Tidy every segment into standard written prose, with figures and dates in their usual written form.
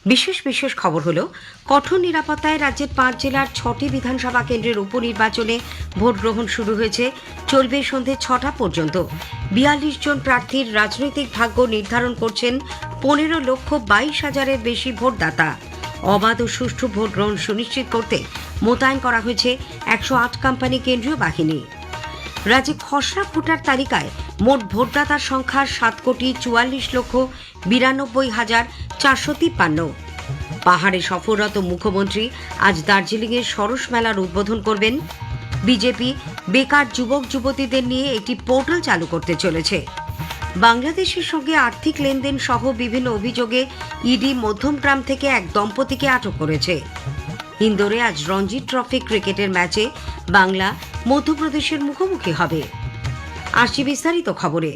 বিশেষ খবর হলো, কঠোর নিরাপত্তায় রাজ্যের 5 জেলার 6টি বিধানসভা কেন্দ্রের উপনির্বাচনে ভোট গ্রহণ শুরু হয়েছে। চলবে সন্ধে 6টা পর্যন্ত। 42 জন প্রার্থীর রাজনৈতিক ভাগ্য নির্ধারণ করছেন 15,22,000-এর বেশি ভোটদাতা। অবাধ ও সুষ্ঠু ভোট গ্রহণ সুনিশ্চিত করতে মোতায়েন করা হয়েছে 108 কোম্পানি কেন্দ্রীয় বাহিনী। রাজ্যে খসড়া ভোটার তালিকায় মোট ভোটদাতার সংখ্যা 7,44,92,453। পাহাড়ে সফররত মুখ্যমন্ত্রী আজ দার্জিলিংয়ের সরস মেলার উদ্বোধন করবেন। বিজেপি বেকার যুবক যুবতীদের নিয়ে একটি পোর্টাল চালু করতে চলেছে। বাংলাদেশের সঙ্গে আর্থিক লেনদেন সহ বিভিন্ন অভিযোগে ইডি মধ্যমগ্রাম থেকে এক দম্পতিকে আটক করেছে। ইন্দোরে আজ রঞ্জি ট্রফি ক্রিকেটের ম্যাচে বাংলা মধ্যপ্রদেশের মুখোমুখি হবে। আসছি বিস্তারিত খবরে।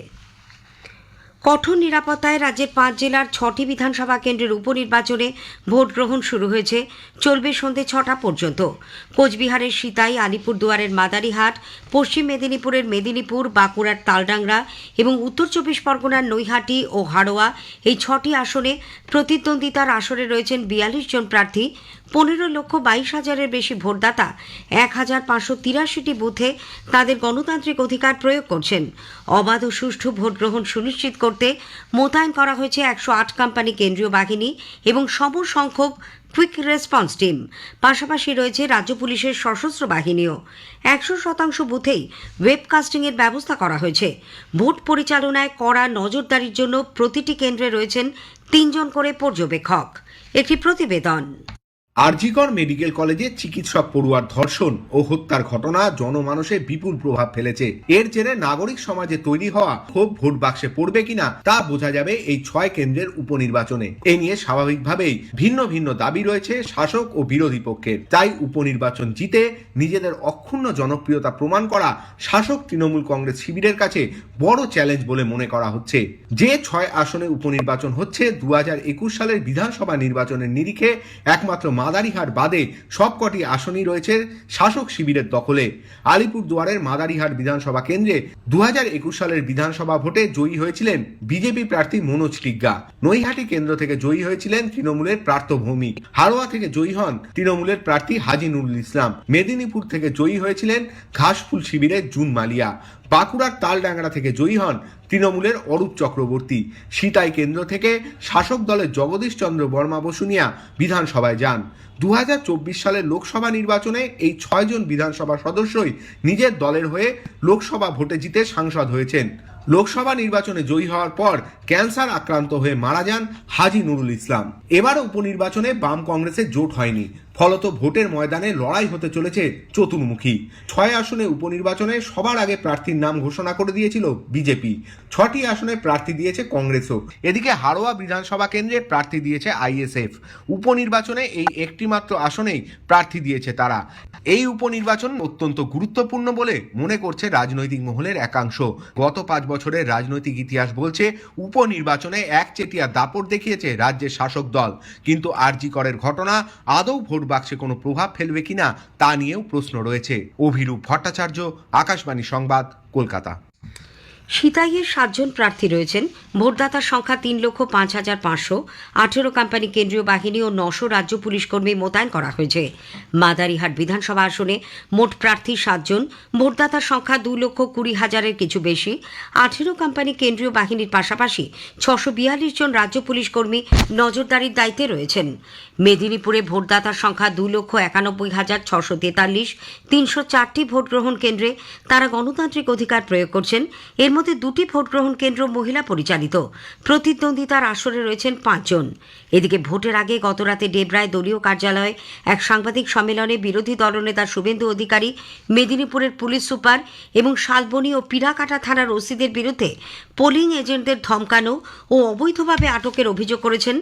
কঠোর নিরাপত্তায় রাজ্যের 5 জেলার 6টি বিধানসভা কেন্দ্রের উপনির্বাচনে ভোট গ্রহণ শুরু হয়েছে। চলবে সন্ধে 6টা পর্যন্ত। কোচবিহারের সিতাই, আলিপুরদুয়ারের মাদারিহাট, পশ্চিম মেদিনীপুরের মেদিনীপুর, বাঁকুড়ার তালডাংরা এবং উত্তর 24 পরগনার নৈহাটি ও হাড়োয়া, এই 6টি আসনে প্রতিদ্বন্দ্বিতার আসরে রয়েছেন 42 জন প্রার্থী। 15,22,000-এর বেশি ভোটদাতা 1,583টি বুথে তাদের গণতান্ত্রিক অধিকার প্রয়োগ করছেন। অবাধ ও সুষ্ঠু ভোট গ্রহণ সুনিশ্চিত করতে মোতায়েন করা হয়েছে 108 কোম্পানি কেন্দ্রীয় বাহিনী এবং সমসংখ্যক কুইক রেসপন্স টিম। পাশাপাশি রয়েছে রাজ্য পুলিশের সশস্ত্র বাহিনীও। 100% বুথেই ওয়েবকাস্টিংয়ের ব্যবস্থা করা হয়েছে। ভোট পরিচালনায় কড়া নজরদারির জন্য প্রতিটি কেন্দ্রে রয়েছেন 3 জন করে পর্যবেক্ষক। একটি প্রতিবেদন। আরজিকর মেডিকেল কলেজে চিকিৎসক পড়ুয়ার ধর্ষণ ও হত্যার ঘটনা জনমানসে বিপুল প্রভাব ফেলেছে। এর জেরে নাগরিক সমাজে তৈরি হওয়া ক্ষোভ ভোট বাক্সে পড়বে কিনা তা বোঝা যাবে এই 6 কেন্দ্রের উপনির্বাচনে। এ নিয়ে স্বাভাবিকভাবেই ভিন্ন ভিন্ন দাবি রয়েছে শাসক ও বিরোধী পক্ষের। তাই উপনির্বাচন জিতে নিজেদের অক্ষুণ্ণ জনপ্রিয়তা প্রমাণ করা শাসক তৃণমূল কংগ্রেস শিবিরের কাছে বড় চ্যালেঞ্জ বলে মনে করা হচ্ছে। যে 6 আসনে উপনির্বাচন হচ্ছে 2021 সালের বিধানসভা নির্বাচনের নিরিখে একমাত্র মাদারিহাট বাদে সবকটি আসনই রয়েছে শাসক শিবিরের দখলে। আলিপুরদুয়ারের মাদারিহাট বিধানসভা কেন্দ্রে 2021 সালের বিধানসভা ভোটে জয়ী হয়েছিলেন বিজেপি প্রার্থী মনোজ টিগ্গা। নৈহাটি কেন্দ্র থেকে জয়ী হয়েছিলেন তৃণমূলের প্রার্থ ভৌমিক। হাড়োয়া থেকে জয়ী হন তৃণমূলের প্রার্থী হাজি নুরুল ইসলাম। মেদিনীপুর থেকে জয়ী হয়েছিলেন ঘাসফুল শিবিরের জুন মালিয়া। বাঁকুড়ার তালডাংরা থেকে জয়ী হন তৃণমূলের অরূপ চক্রবর্তী। সিতাই কেন্দ্র থেকে শাসক দলের জগদীশ চন্দ্র বর্মা বসুনিয়া বিধানসভায় যান। 2024 সালের লোকসভা নির্বাচনে এই 6 জন বিধানসভা সদস্যই নিজের দলের হয়ে লোকসভা ভোটে জিতে সাংসদ হয়েছেন। লোকসভা নির্বাচনে জয়ী হওয়ার পর ক্যান্সার আক্রান্ত হয়ে মারা যান হাজি নুরুল ইসলাম। এবার উপনির্বাচনে বাম কংগ্রেসের জোট হয়নি, ফলত ভোটের ময়দানে লড়াই হতে চলেছে চতুর্মুখী। 6 আসনে উপনির্বাচনে সবার আগে প্রার্থীর নাম ঘোষণা করে দিয়েছিল বিজেপি। 6টি আসনে প্রার্থী দিয়েছে কংগ্রেসও। এদিকে হাড়োয়া বিধানসভা কেন্দ্রে প্রার্থী দিয়েছে আইএসএফ। উপনির্বাচনে এই একটি মাত্র আসনেই প্রার্থী দিয়েছে তারা। এই উপনির্বাচন অত্যন্ত গুরুত্বপূর্ণ বলে মনে করছে রাজনৈতিক মহলের একাংশ। গত 5 বছরের রাজনৈতিক ইতিহাস বলছে উপনির্বাচনে একচেটিয়া দাপট দেখিয়েছে রাজ্যের শাসক দল। কিন্তু আরজি করের ঘটনা আদৌ ভোট বাক্সে কোনো প্রভাব ফেলবে কিনা তা নিয়েও প্রশ্ন রয়েছে। অভিরূপ ভট্টাচার্য, আকাশবাণী সংবাদ, কলকাতা। সিতাইয়ের 7 জন প্রার্থী রয়েছেন। ভোটদাতার সংখ্যা 3,05,500। 18 কোম্পানি কেন্দ্রীয় বাহিনী ও 900 রাজ্য পুলিশ কর্মী মোতায়েন করা হয়েছে। মাদারিহাট বিধানসভা আসনে মোট প্রার্থী 7 জন। ভোটদাতার সংখ্যা 2,20,000-এর কিছু বেশি। 18 কোম্পানি কেন্দ্রীয় বাহিনীর পাশাপাশি 642 জন রাজ্য পুলিশ কর্মী নজরদারির দায়িত্বে রয়েছেন। মেদিনীপুরে ভোটদাতার সংখ্যা 2,91,643। 304টি ভোট গ্রহণ কেন্দ্রে তারা গণতান্ত্রিক অধিকার প্রয়োগ করছেন। এর মধ্যে 2টি ভোট গ্রহণ কেন্দ্র মহিলা পরিচালিত। প্রতিদ্বন্দ্বিতার আসরে রয়েছেন 5 জন। এদিকে ভোটের আগে গতরাতে ডেবরায় দলীয় কার্যালয়ে এক সাংবাদিক সম্মেলনে বিরোধী দলনেতা শুভেন্দু অধিকারী মেদিনীপুরের পুলিশ সুপার এবং শালবনী ও পিরাকাটা থানার ওসিদের বিরুদ্ধে পোলিং এজেন্টদের ধমকানো ও অবৈধভাবে আটকের অভিযোগ করেছেন।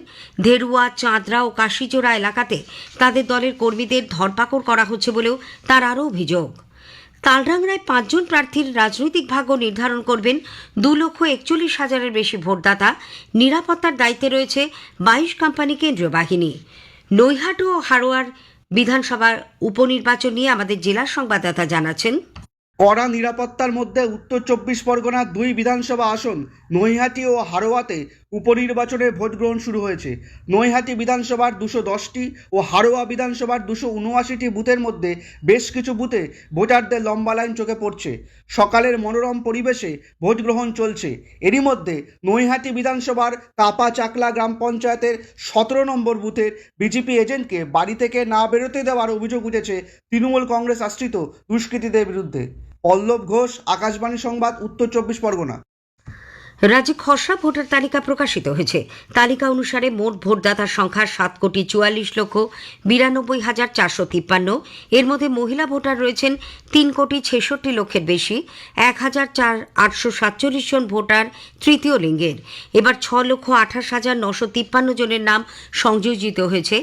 ধেরুয়া, চাঁদরা ও কাশিজোড়া এলাকাতে তাদের দলের কর্মীদের ধরপাকড় করা হচ্ছে বলেও তার আরও অভিযোগ। তালডাংরায় 5 জন প্রার্থীর রাজনৈতিক ভাগ্য নির্ধারণ করবেন 2,41,000-এর বেশি ভোটদাতা। নিরাপত্তার দায়িত্বে রয়েছে 22 কোম্পানি কেন্দ্রীয় বাহিনী। নৈহাটি ও হাড়োয়ার বিধানসভার উপনির্বাচন নিয়ে আমাদের জেলার সংবাদদাতা জানাচ্ছেন। কড়া নিরাপত্তার মধ্যে উত্তর ২৪ পরগনার ২ বিধানসভা আসন নৈহাটি ও হাড়োয়াতে উপনির্বাচনের ভোট গ্রহণ শুরু হয়েছে। নৈহাটি বিধানসভার ২১০টি ও হাড়োয়া বিধানসভার ২৭৯টি বুথের মধ্যে বেশ কিছু বুথে ভোটারদের লম্বা লাইন চোখে পড়ছে। সকালের মনোরম পরিবেশে ভোট গ্রহণ চলছে। এরই মধ্যে নৈহাটি বিধানসভার কাপা চাকলা গ্রাম পঞ্চায়েতের ১৭ নম্বর বুথের বিজেপি এজেন্টকে বাড়ি থেকে না বেরোতে দেওয়ার অভিযোগ উঠেছে তৃণমূল কংগ্রেস আশ্রিত দুষ্কৃতীদের বিরুদ্ধে। পল্লব ঘোষ, আকাশবাণী সংবাদ, উত্তর ২৪ পরগনা। রাজ্যে খসড়া ভোটার তালিকা প্রকাশিত হয়েছে। তালিকা অনুসারে মোট ভোটদাতার সংখ্যা ৭,৪৪,৯২,৪৫৩। এর মধ্যে মহিলা ভোটার রয়েছেন ৩,৬৬,০০,০০০ বেশি। ১,৮৪৭ জন ভোটার তৃতীয় লিঙ্গের। এবার ৬,২৮,৯৫৩ জনের নাম সংযোজিত হয়েছে।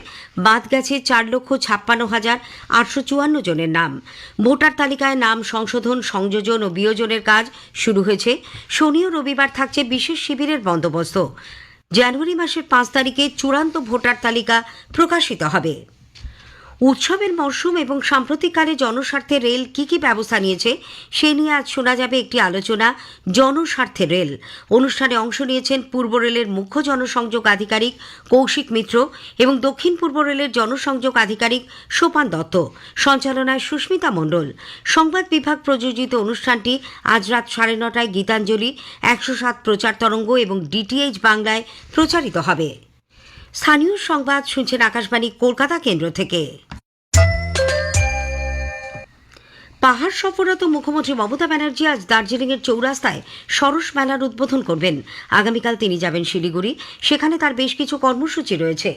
বাদ গেছে ৪,৫৬,৮৫৪ জনের নাম। ভোটার তালিকায় নাম সংশোধন, সংযোজন ও বিয়োজনের কাজ শুরু হয়েছে। শনি ও রবিবার থাকছে বিশেষ শিবিরের বন্দোবস্ত। জানুয়ারি মাসের ৫ তারিখে চূড়ান্ত ভোটার তালিকা প্রকাশিত হবে। উৎসবের মরশুম এবং সাম্প্রতিককালে জনস্বার্থে রেল কি ব্যবস্থা নিয়েছে সে নিয়ে আজ শোনা যাবে একটি আলোচনা, জনস্বার্থে রেল। অনুষ্ঠানে অংশ নিয়েছেন পূর্ব রেলের মুখ্য জনসংযোগ আধিকারিক কৌশিক মিত্র এবং দক্ষিণ পূর্ব রেলের জনসংযোগ আধিকারিক সোপান দত্ত। সঞ্চালনায় সুস্মিতা মণ্ডল। সংবাদ বিভাগ প্রযোজিত অনুষ্ঠানটি আজ রাত ৯:৩০টায় গীতাঞ্জলি, ১০৭ প্রচার তরঙ্গ এবং ডিটিএইচ বাংলায় প্রচারিত হবে। স্থানীয় সংবাদ শুনছেন আকাশবাণী কলকাতা কেন্দ্র থেকে। পাহাড় সফররত মুখ্যমন্ত্রী মমতা ব্যানার্জি আজ দার্জিলিংয়ের চৌরাস্তায় সরস মেলার উদ্বোধন করবেন। আগামীকাল তিনি যাবেন শিলিগুড়ি, সেখানে তার বেশ কিছু কর্মসূচি রয়েছে।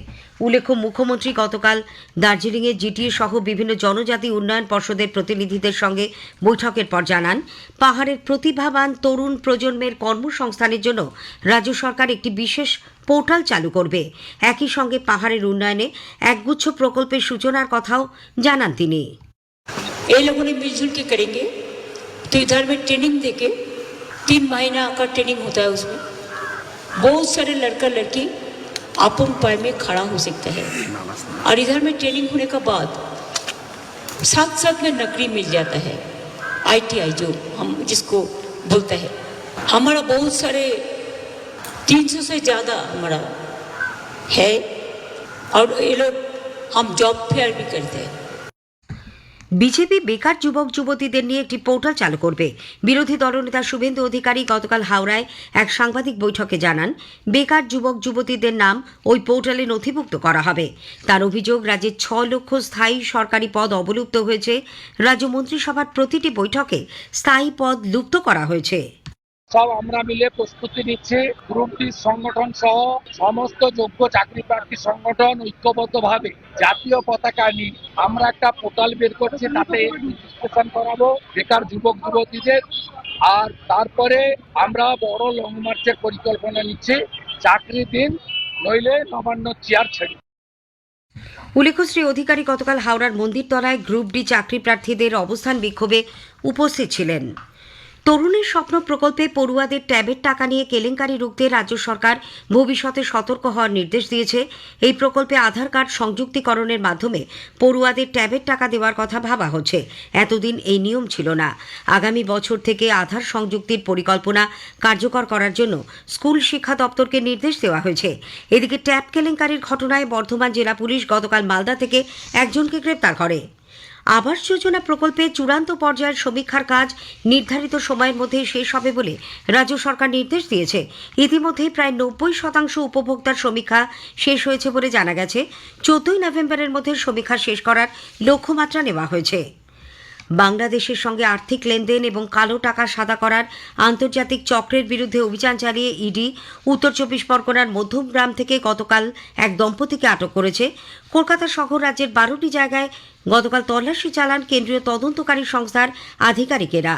উল্লেখ্য, মুখ্যমন্ত্রী গতকাল দার্জিলিংয়ে জিটিএ সহ বিভিন্ন জনজাতি উন্নয়ন পর্ষদের প্রতিনিধিদের সঙ্গে বৈঠকের পর জানান, পাহাড়ের প্রতিভাবান তরুণ প্রজন্মের কর্মসংস্থানের জন্য রাজ্য সরকার একটি বিশেষ পোর্টাল চালু করবে। একই সঙ্গে পাহাড়ের উন্নয়নে একগুচ্ছ প্রকল্পের সূচনার কথাও জানান তিনি। ये लोगों ने मिलजुल के करेंगे तो इधर में ट्रेनिंग देके 3 महीना का ट्रेनिंग होता है, उसमें बहुत सारे लड़का लड़की अपन पैर में खड़ा हो सकता है। और इधर में ट्रेनिंग होने के बाद साथ साथ में नौकरी मिल जाता है, ITI जो हम जिसको बोलते हैं। हमारा बहुत सारे 300 से ज़्यादा हमारा है और ये लोग हम जॉब फेयर भी करते हैं। বিজেপি বেকার যুবক যুবতীদের নিয়ে একটি পোর্টাল চালু করবে। বিরোধী দলনেতা শুভেন্দু অধিকারী গতকাল হাওড়ায় এক সাংবাদিক বৈঠকে জানান, বেকার যুবক যুবতীদের নাম ওই পোর্টালে নথিভুক্ত করা হবে। তার অভিযোগ, রাজ্যে ৬ লক্ষ স্থায়ী সরকারি পদ অবলুপ্ত হয়েছে। রাজ্য মন্ত্রিসভার প্রতিটি বৈঠকে স্থায়ী পদ লুপ্ত করা হয়েছে। সব আমরা মিলে প্রস্তুতি নিচ্ছি। গ্রুপ ডি সংগঠন সহ সমস্ত যোগ্য চাকরি প্রার্থী সংগঠন ঐক্যবদ্ধভাবে জাতীয় পতাকা নিয়ে আমরা একটা পোর্টাল বের করছি, তাতে রেজিস্ট্রেশন করাবো বেকার যুবক যুবতীদের। আর তারপরে আমরা বড় লং মার্চের পরিকল্পনা নিচ্ছি, চাকরি দিন নইলে নবান্ন চেয়ার ছেড়ে। উল্লেখ্য, শ্রী অধিকারী গতকাল হাওড়ার মন্দিরতলায় গ্রুপ ডি চাকরি প্রার্থীদের অবস্থান বিক্ষোভে উপস্থিত ছিলেন। তরুণের স্বপ্ন প্রকল্পে পড়ুয়াদের ট্যাবের টাকা নিয়ে কেলেঙ্কারি রুখতে রাজ্য সরকার ভবিষ্যতে সতর্ক হওয়ার নির্দেশ দিয়েছে। এই প্রকল্পে আধার কার্ড সংযুক্তিকরণের মাধ্যমে পড়ুয়াদের ট্যাবের টাকা দেওয়ার কথা ভাবা হচ্ছে। এতদিন এই নিয়ম ছিল না। আগামী বছর থেকে আধার সংযুক্তির পরিকল্পনা কার্যকর করার জন্য স্কুল শিক্ষা দপ্তরকে নির্দেশ দেওয়া হয়েছে। এদিকে ট্যাব কেলেঙ্কারির ঘটনায় বর্ধমান জেলা পুলিশ গতকাল মালদা থেকে একজনকে গ্রেপ্তার করে। আবাস যোজনা প্রকল্পে চূড়ান্ত পর্যায়ের সমীক্ষার কাজ নির্ধারিত সময়ের মধ্যে শেষ হবে বলে রাজ্য সরকার নির্দেশ দিয়েছে। ইতিমধ্যে প্রায় ৯০% উপভোক্তার সমীক্ষা শেষ হয়েছে বলে জানা গেছে। ১৪ নভেম্বরের মধ্যে সমীক্ষা শেষ করার লক্ষ্যমাত্রা নেওয়া হয়েছে। বাংলাদেশের সঙ্গে আর্থিক লেনদেন এবং কালো টাকা সাদা করার আন্তর্জাতিক চক্রের বিরুদ্ধে অভিযান চালিয়ে ইডি উত্তর ২৪ পরগনার মধ্যমগ্রাম থেকে গতকাল এক দম্পতিকে আটক করেছে। কলকাতা সহ রাজ্যের ১২টি জায়গায় গতকাল তল্লাশি চালান কেন্দ্রীয় তদন্তকারী সংস্থার আধিকারিকেরা।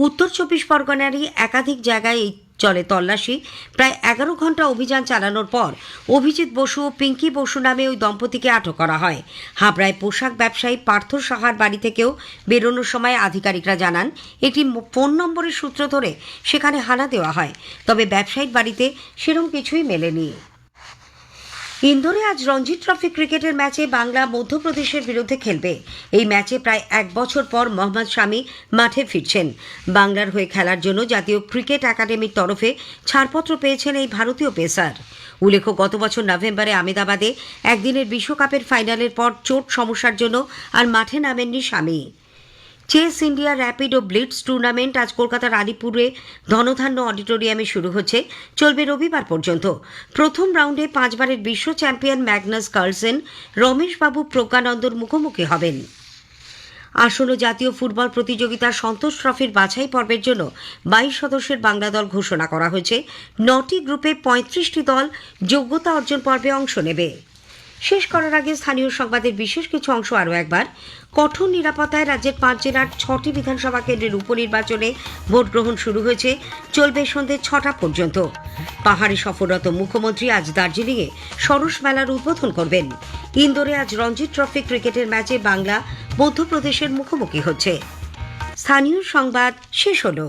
উত্তর ২৪ পরগনারই একাধিক জায়গায় এই চলে তল্লাশি। প্রায় ১১ ঘন্টা অভিযান চালানোর পর অভিজিৎ বসু ও পিঙ্কি বসু নামে ওই দম্পতিকে আটক করা হয়। হাবড়ায় পোশাক ব্যবসায়ী পার্থ সাহার বাড়ি থেকেও বেরোনোর সময় আধিকারিকরা জানান, একটি ফোন নম্বরের সূত্র ধরে সেখানে হানা দেওয়া হয়, তবে ব্যবসায়ীর বাড়িতে সেরকম কিছুই মেলেনি। ইন্দোরে আজ রঞ্জি ট্রফি ক্রিকেটের ম্যাচে বাংলা মধ্যপ্রদেশের বিরুদ্ধে খেলবে। এই ম্যাচে প্রায় 1 বছর পর মোহাম্মদ শামি মাঠে ফিরছেন। বাংলার হয়ে খেলার জন্য জাতীয় ক্রিকেট একাডেমির তরফে ছাড়পত্র পেয়েছেন এই ভারতীয় পেসার। উল্লেখ্য, গত বছর নভেম্বরে আহমেদাবাদে একদিনের বিশ্বকাপের ফাইনালের পর চোট সমস্যার জন্য আর মাঠে নামেননি শামি। চেস ইন্ডিয়া র্যাপিড ও ব্লিটস টুর্নামেন্ট আজ কলকাতার আলিপুরে ধনধান্য অডিটোরিয়ামে শুরু হচ্ছে, চলবে রবিবার পর্যন্ত। প্রথম রাউন্ডে 5 বারের বিশ্ব চ্যাম্পিয়ন ম্যাগনাস কার্লসেন রমেশবাবু প্রজ্ঞানন্দর মুখোমুখি হবেন। আসন্ন জাতীয় ফুটবল প্রতিযোগিতার সন্তোষ ট্রফির বাছাই পর্বের জন্য 22 সদস্যের বাংলা দল ঘোষণা করা হয়েছে। 9টি গ্রুপে 35টি দল যোগ্যতা অর্জন পর্বে অংশ নেবে। শেষ করার আগে স্থানীয় সংবাদের বিশেষ কিছু অংশ আরও একবার। কঠোর নিরাপত্তায় রাজ্যের 5 জেলার 6টি বিধানসভা কেন্দ্রের উপনির্বাচনে ভোট গ্রহণ শুরু হয়েছে, চলবে সন্ধ্যে 6টা পর্যন্ত। পাহাড়ে সফররত মুখ্যমন্ত্রী আজ দার্জিলিংয়ে সরস মেলার উদ্বোধন করবেন। ইন্দোরে আজ রঞ্জি ট্রফি ক্রিকেটের ম্যাচে বাংলা মধ্যপ্রদেশের মুখোমুখি হচ্ছে। স্থানীয় সংবাদ শেষ হলো।